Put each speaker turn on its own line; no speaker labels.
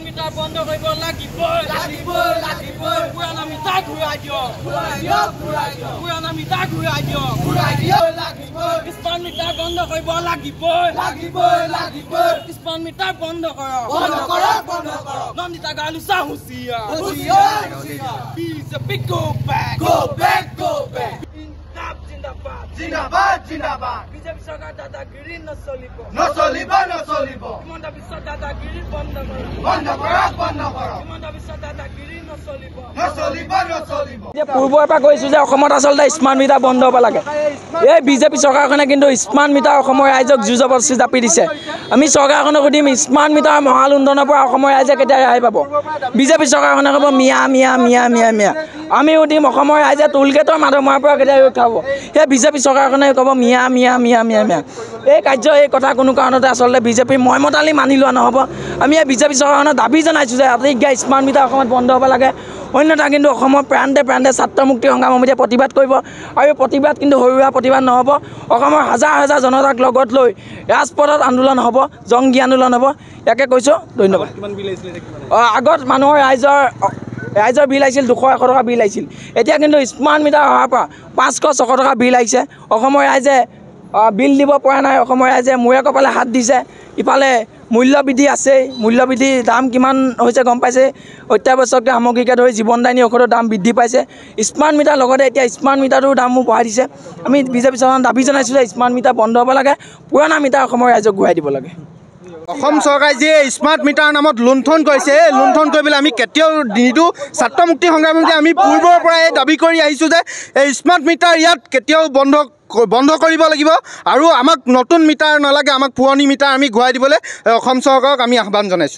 metre বন্ধ কৰিব লাগিব পুৰণা মিটাৰ ঘূৰাই দিয়ক পুৰণা মিটাৰ ঘূৰাই দিয়ক স্মাৰ্ট মিটাৰ বন্ধ কৰিব লাগিব স্মাৰ্ট মিটাৰ বন্ধ কৰক নন্দিতা গালুচা হুঁচিয়া BJP go back জিন্দাবাদ বিজেপি চৰকাৰ দাদাগিৰি নচলিব হিমন্ত বিশ্ব দাদাগিৰি বন্ধ কৰক হিমন্ত বিশ্ব দাদাগিৰি নচলিব পূৰ্বৰ পৰা কৈছো যে অসমত আচলতে স্মাৰ্ট মিটাৰ বন্ধ হ'ব লাগে এই বিজেপি চৰকাৰখনে কিন্তু স্মাৰ্ট মিটাৰ অসমৰ ৰাইজক জুজবস্তি জাপি দিছে আমি চৰকাৰখনক সুধিম স্মাৰ্ট মিটাৰ মহালুণ্ঠনৰ পৰা অসমৰ ৰাইজে কেতিয়া ৰেহাই পাব বিজেপি চৰকাৰখনে ক'ব মিয়া আমি সুধিম অসমৰ ৰাইজে টোলগেটৰ মাধমাৰ পৰা কেতিয়া ৰক্ষা হ'ব সেই বিজেপি চৰকাৰখনে ক'ব মিয়া এই কাৰ্য এই কথা কোনো কাৰণতে আচলতে বিজেপি মইমতালি মানি লোৱা নহ'ব আমি এই বিজেপি চৰকাৰখনক দাবী জনাইছোঁ যে এতিয়া স্মাৰ্ট মিটাৰ অসমত বন্ধ হ'ব লাগে অন্যথা কিন্তু অসমৰ প্ৰান্তে ছাত্ৰ মুক্তি সংগ্ৰাম সমিতিয়ে প্ৰতিবাদ কৰিব আৰু প্ৰতিবাদ কিন্তু সৰু সুৰা প্ৰতিবাদ নহ'ব অসমৰ হাজাৰ জনতাক লগত লৈ ৰাজপথত আন্দোলন হ'ব জংগী আন্দোলন হ'ব ইয়াকে কৈছোঁ ধন্যবাদ আগত মানুহৰ ৰাইজৰ বিল আহিছিল 200-100 টকা বিল আহিছিল এতিয়া কিন্তু স্মাৰ্ট মিটাৰ অহাৰ পৰা 500-600 টকা বিল আহিছে অসমৰ ৰাইজে বিল দিব পৰা নাই অসমৰ ৰাইজে মূৰে কপালে হাত দিছে ইফালে মূল্যবৃদ্ধি আছেই মূল্যবৃদ্ধিৰ দাম কিমান হৈছে গম পাইছে অত্যাৱশ্যকীয় সামগ্ৰীকে ধৰি জীৱনদায়িনী ঔষধৰ দাম বৃদ্ধি পাইছে স্মাৰ্ট মিটাৰ লগতে এতিয়া স্মাৰ্ট মিটাৰটোৰ দামো বঢ়াই দিছে আমি বিজেপি চৰকাৰক দাবী জনাইছোঁ যে স্মাৰ্ট মিটাৰ বন্ধ হ'ব লাগে পুৰণা মিটাৰ অসমৰ ৰাইজক ঘূৰাই দিব লাগে
অসম চৰকাৰে যি স্মাৰ্ট মিটাৰ নামত লুণ্ঠন কৰিছে এই লুণ্ঠন কৰিবলৈ আমি কেতিয়াও নিদিওঁ ছাত্ৰ মুক্তি সংগ্ৰাম সমিতি আমি পূৰ্বৰ পৰাই দাবী কৰি আহিছোঁ যে এই স্মাৰ্ট মিটাৰ ইয়াত কেতিয়াও বন্ধ কৰিব লাগিব আৰু আমাক নতুন মিটাৰ নালাগে আমাক পুৰণি মিটাৰ আমি ঘূৰাই দিবলৈ অসম চৰকাৰক আমি আহ্বান জনাইছোঁ